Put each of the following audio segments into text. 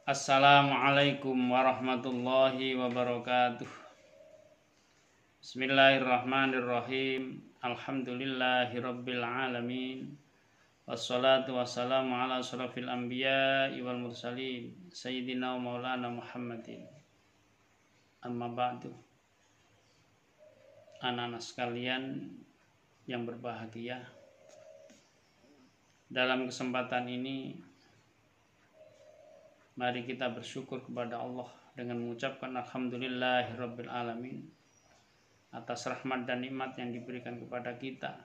Assalamualaikum warahmatullahi wabarakatuh. Bismillahirrahmanirrahim. Alhamdulillahirabbil alamin. Wassalatu wassalamu ala asyrafil anbiya'i wal mursalin sayyidina wa maulana Muhammadin. Amma ba'du. Anak-anak sekalian yang berbahagia, dalam kesempatan ini mari kita bersyukur kepada Allah dengan mengucapkan alhamdulillahirabbil alamin atas rahmat dan nikmat yang diberikan kepada kita.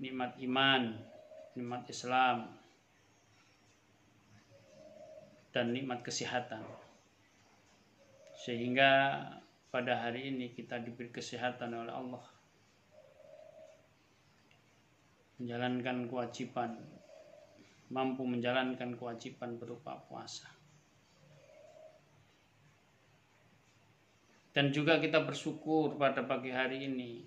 Nikmat iman, nikmat Islam, dan nikmat kesehatan. Sehingga pada hari ini kita diberi kesehatan oleh Allah, menjalankan kewajiban, mampu menjalankan kewajiban berupa puasa. Dan juga kita bersyukur pada pagi hari ini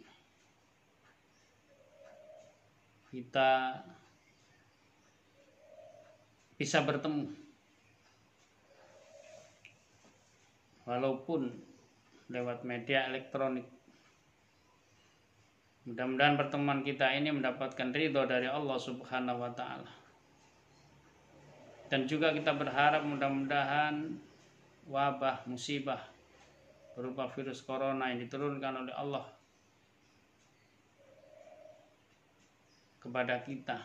kita bisa bertemu, walaupun lewat media elektronik. Mudah-mudahan pertemuan kita ini mendapatkan ridho dari Allah Subhanahu wa Ta'ala. Dan juga kita berharap mudah-mudahan wabah musibah berupa virus corona yang diturunkan oleh Allah kepada kita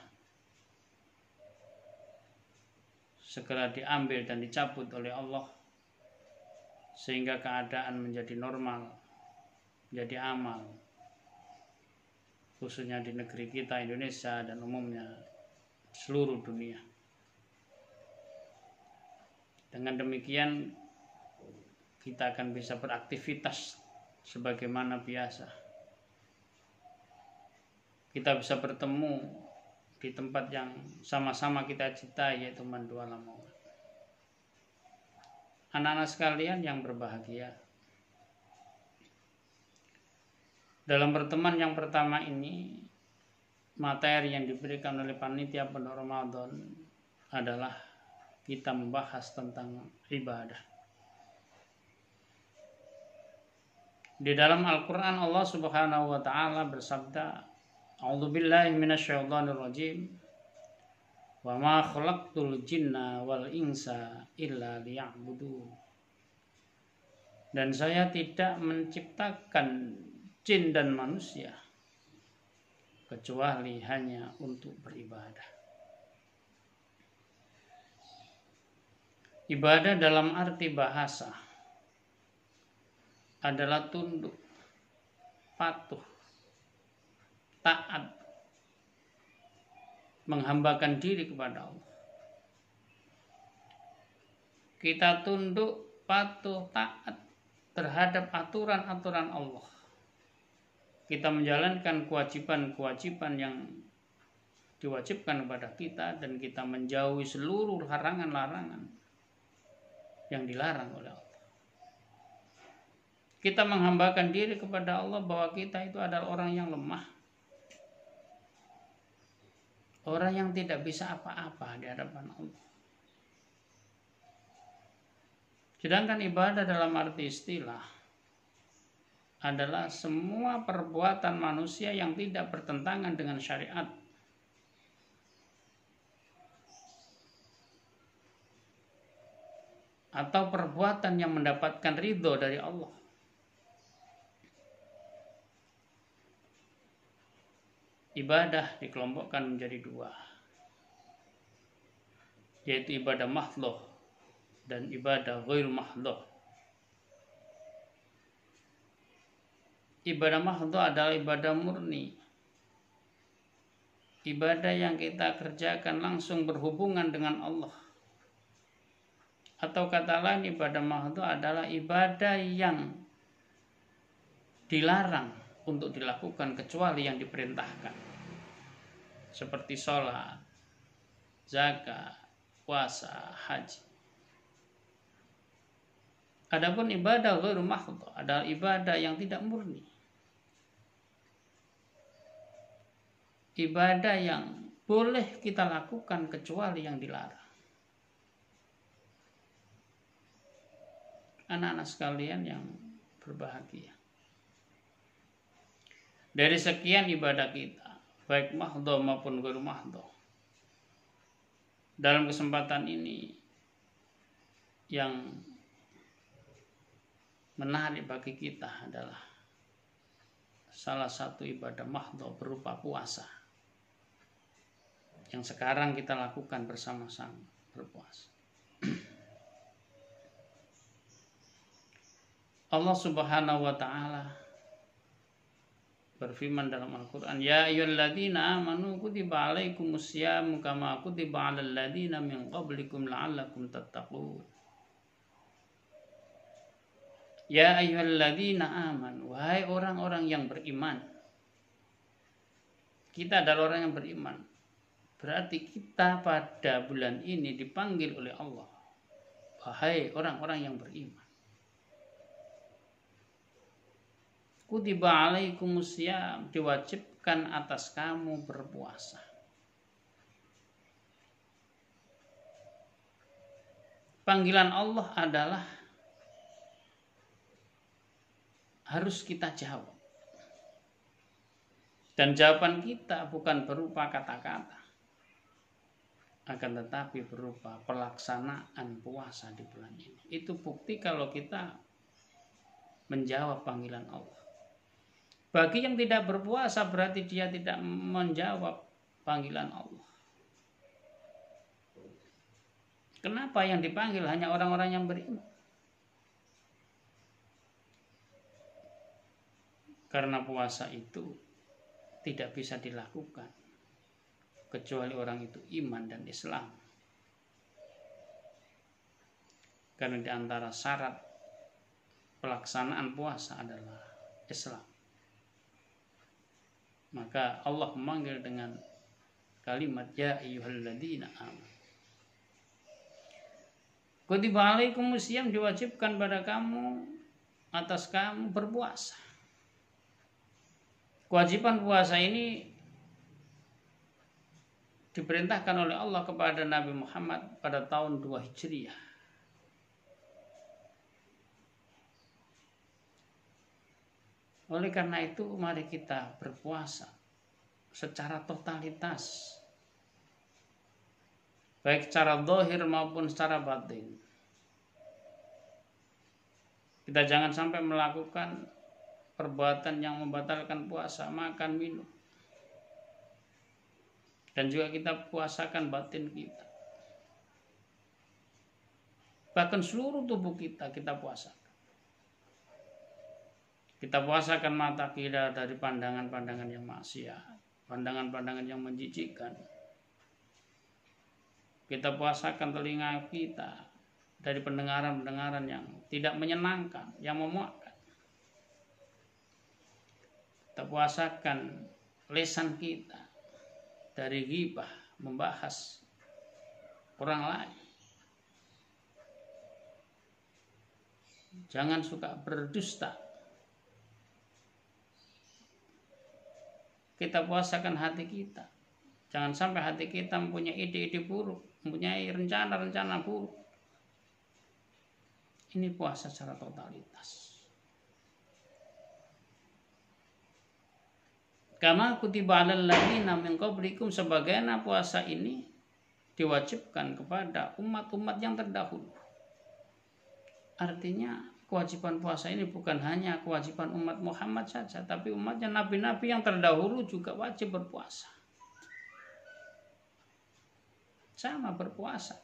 segera diambil dan dicabut oleh Allah, sehingga keadaan menjadi normal, menjadi amal, khususnya di negeri kita Indonesia dan umumnya seluruh dunia. Dengan demikian kita akan bisa beraktivitas sebagaimana biasa. Kita bisa bertemu di tempat yang sama-sama kita cintai, yaitu mandu alam maut. Anak-anak sekalian yang berbahagia, dalam pertemuan yang pertama ini, materi yang diberikan oleh panitia Pondok Ramadan adalah kita membahas tentang ibadah. Di dalam Al-Quran Allah Subhanahu wa Ta'ala bersabda, A'udzubillahi minasyaitonir rajim, wa ma khalaqtul jinna wal insa illa liya'budun. Dan saya tidak menciptakan jin dan manusia kecuali hanya untuk beribadah. Ibadah dalam arti bahasa adalah tunduk, patuh, taat, menghambakan diri kepada Allah. Kita tunduk, patuh, taat terhadap aturan-aturan Allah. Kita menjalankan kewajiban-kewajiban yang diwajibkan kepada kita, dan kita menjauhi seluruh larangan-larangan yang dilarang oleh Allah. Kita menghambakan diri kepada Allah bahwa kita itu adalah orang yang lemah, orang yang tidak bisa apa-apa di hadapan Allah. Sedangkan ibadah dalam arti istilah adalah semua perbuatan manusia yang tidak bertentangan dengan syariat, atau perbuatan yang mendapatkan ridho dari Allah. Ibadah dikelompokkan menjadi dua, yaitu ibadah mahdhah dan ibadah ghair mahdhah. Ibadah mahdhah adalah ibadah murni, ibadah yang kita kerjakan langsung berhubungan dengan Allah. Atau kata lain, ibadah mahdhah adalah ibadah yang dilarang untuk dilakukan kecuali yang diperintahkan, seperti sholat, zakat, puasa, haji. Adapun ibadah ghair mahdhah adalah ibadah yang tidak murni, ibadah yang boleh kita lakukan kecuali yang dilarang. anak-anak sekalian yang berbahagia. Dari sekian ibadah kita, baik mahdho maupun ghairu mahdho, dalam kesempatan ini yang menarik bagi kita adalah salah satu ibadah mahdho berupa puasa yang sekarang kita lakukan bersama-sama, berpuasa. Allah Subhanahu wa taala berfirman dalam Al-Qur'an, ya ayyuhalladzina amanu kutiba alaikumusyamu kama kutiba alal ladzina min qablikum la'allakum tattaqun. Ya ayyuhalladzina amanu, wahai orang-orang yang beriman. Kita adalah orang yang beriman. Berarti kita pada bulan ini dipanggil oleh Allah, wahai orang-orang yang beriman. Kutiba alaikumusiyam, diwajibkan atas kamu berpuasa. Panggilan Allah adalah harus kita jawab. Dan jawaban kita bukan berupa kata-kata, akan tetapi berupa pelaksanaan puasa di bulan ini. Itu bukti kalau kita menjawab panggilan Allah. Bagi yang tidak berpuasa berarti dia tidak menjawab panggilan Allah. Kenapa yang dipanggil hanya orang-orang yang beriman? Karena puasa itu tidak bisa dilakukan kecuali orang itu iman dan Islam. Karena di antara syarat pelaksanaan puasa adalah Islam. Maka Allah memanggil dengan kalimat ya ayyuhalladzina amanu. Kutiba alaikumusiyam, diwajibkan pada kamu, atas kamu berpuasa. Kewajiban puasa ini diperintahkan oleh Allah kepada Nabi Muhammad pada tahun 2 Hijriah. Oleh karena itu mari kita berpuasa secara totalitas, baik secara zahir maupun secara batin. Kita jangan sampai melakukan perbuatan yang membatalkan puasa, makan, minum. Dan juga kita puasakan batin kita. Bahkan seluruh tubuh kita puasakan. Kita puasakan mata kita dari pandangan-pandangan yang maksiat, pandangan-pandangan yang menjijikkan. Kita puasakan telinga kita dari pendengaran-pendengaran yang tidak menyenangkan, yang memuakkan. Kita puasakan lisan kita dari ghibah, membahas orang lain. Jangan suka berdusta. Kita puasakan hati kita. Jangan sampai hati kita mempunyai ide-ide buruk, mempunyai rencana-rencana buruk. Ini puasa secara totalitas. Kama kutiba 'alal ladzina min qablikum, sebagaimana puasa ini diwajibkan kepada umat-umat yang terdahulu. Artinya kewajiban puasa ini bukan hanya kewajiban umat Muhammad saja, tapi umatnya nabi-nabi yang terdahulu juga wajib berpuasa. Sama berpuasa.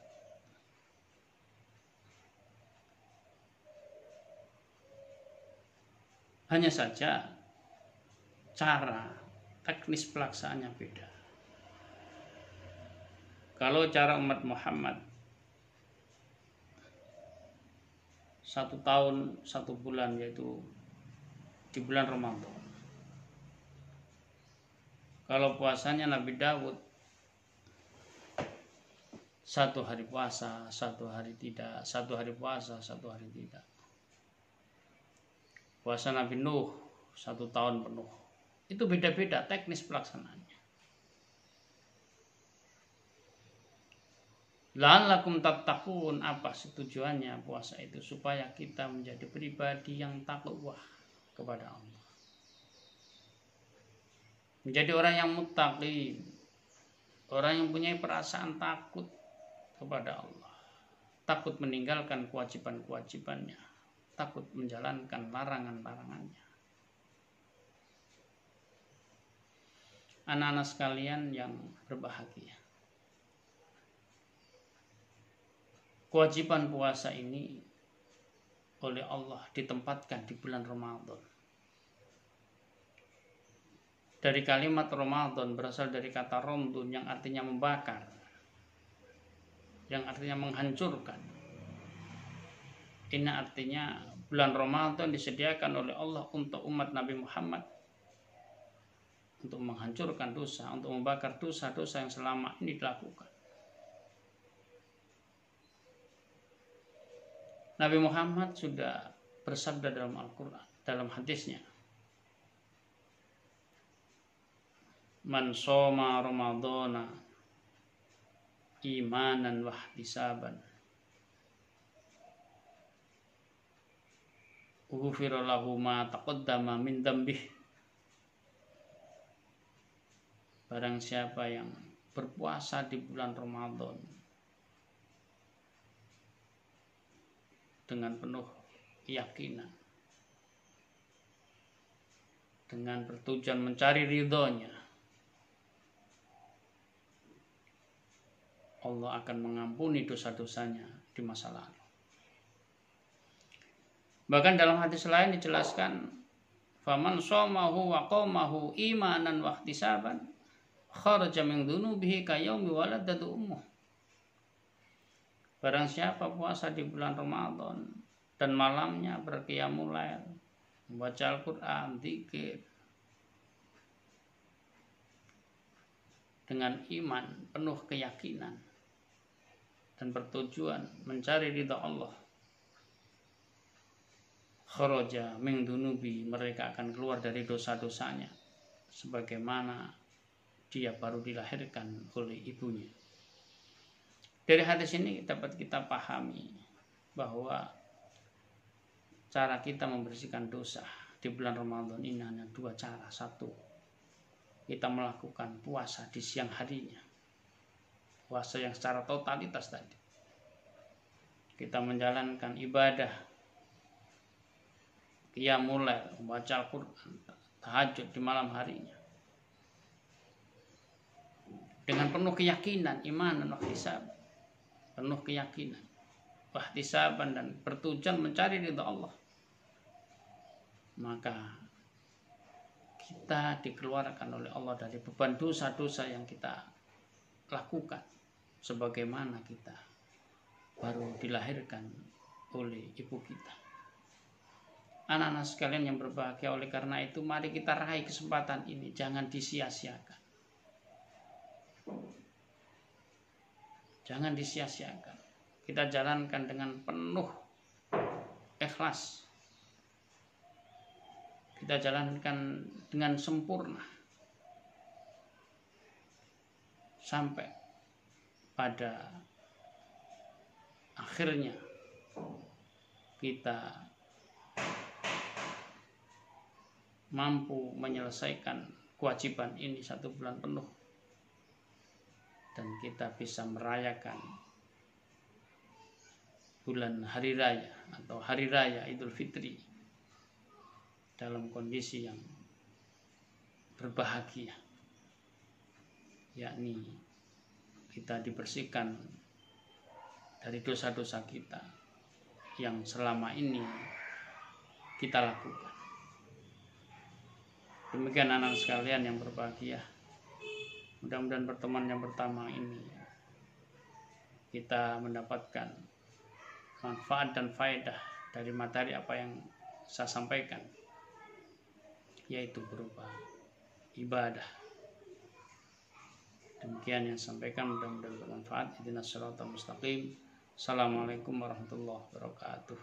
Hanya saja cara teknis pelaksanaannya beda. Kalau cara umat Muhammad 1 tahun 1 bulan, yaitu di bulan Ramadan. Kalau puasanya Nabi Daud 1 hari puasa, 1 hari tidak, 1 hari puasa, 1 hari tidak. Puasa Nabi Nuh 1 tahun penuh. Itu beda-beda teknis pelaksanaannya. La'allakum tattaqun, apa tujuannya puasa itu? Supaya kita menjadi pribadi yang takwa kepada Allah. Menjadi orang yang muttaqi, orang yang punya perasaan takut kepada Allah. Takut meninggalkan kewajiban-kewajibannya, takut menjalankan larangan-larangannya. Anak-anak sekalian yang berbahagia, kewajiban puasa ini oleh Allah ditempatkan di bulan Ramadan. Dari kalimat Ramadan berasal dari kata romdun yang artinya membakar, yang artinya menghancurkan. Ini artinya bulan Ramadan disediakan oleh Allah untuk umat Nabi Muhammad, untuk menghancurkan dosa, untuk membakar dosa-dosa yang selama ini dilakukan. Nabi Muhammad sudah bersabda dalam Al-Quran, dalam hadisnya, man shoma ramadhana imanan wahtisaban ghufira lahu ma taqaddama min dzambih. Barang siapa yang berpuasa di bulan Ramadan dengan penuh keyakinan, dengan bertujuan mencari ridhonya, Allah akan mengampuni dosa-dosanya di masa lalu. Bahkan dalam hadis lain dijelaskan, faman shomahu wa qamahu imanan wa ihtisaban kharaja min dzunubihi kayaumi waladatu ummuh. Barang siapa puasa di bulan Ramadan dan malamnya berqiyamul lail, membaca Al-Quran, zikir, dengan iman, penuh keyakinan, dan bertujuan mencari ridha Allah, kharaja min dzunubi, mereka akan keluar dari dosa-dosanya sebagaimana dia baru dilahirkan oleh ibunya. Dari hadis ini dapat kita pahami bahwa cara kita membersihkan dosa di bulan Ramadan ini hanya dua cara. Satu, kita melakukan puasa di siang harinya, puasa yang secara totalitas tadi. Kita menjalankan ibadah, qiyamul lail, membaca Al-Quran, tahajud di malam harinya, dengan penuh keyakinan, iman dan ihtisab, penuh keyakinan, ihtisaban, dan bertujuan mencari ridha Allah, maka kita dikeluarkan oleh Allah dari beban dosa-dosa yang kita lakukan sebagaimana kita baru dilahirkan oleh ibu kita. Anak-anak sekalian yang berbahagia, oleh karena itu mari kita raih kesempatan ini, jangan disia-siakan. Jangan disia-siakan. Kita jalankan dengan penuh ikhlas. Kita jalankan dengan sempurna sampai pada akhirnya kita mampu menyelesaikan kewajiban ini 1 bulan penuh, dan kita bisa merayakan bulan hari raya atau hari raya Idul Fitri dalam kondisi yang berbahagia, yakni kita dibersihkan dari dosa-dosa kita yang selama ini kita lakukan. Demikian anak sekalian yang berbahagia, mudah-mudahan pertemuan yang pertama ini kita mendapatkan manfaat dan faedah dari materi apa yang saya sampaikan, yaitu berupa ibadah. Demikian yang saya sampaikan, mudah-mudahan bermanfaat. Ihdinas siratal mustaqim. Assalamualaikum warahmatullahi wabarakatuh.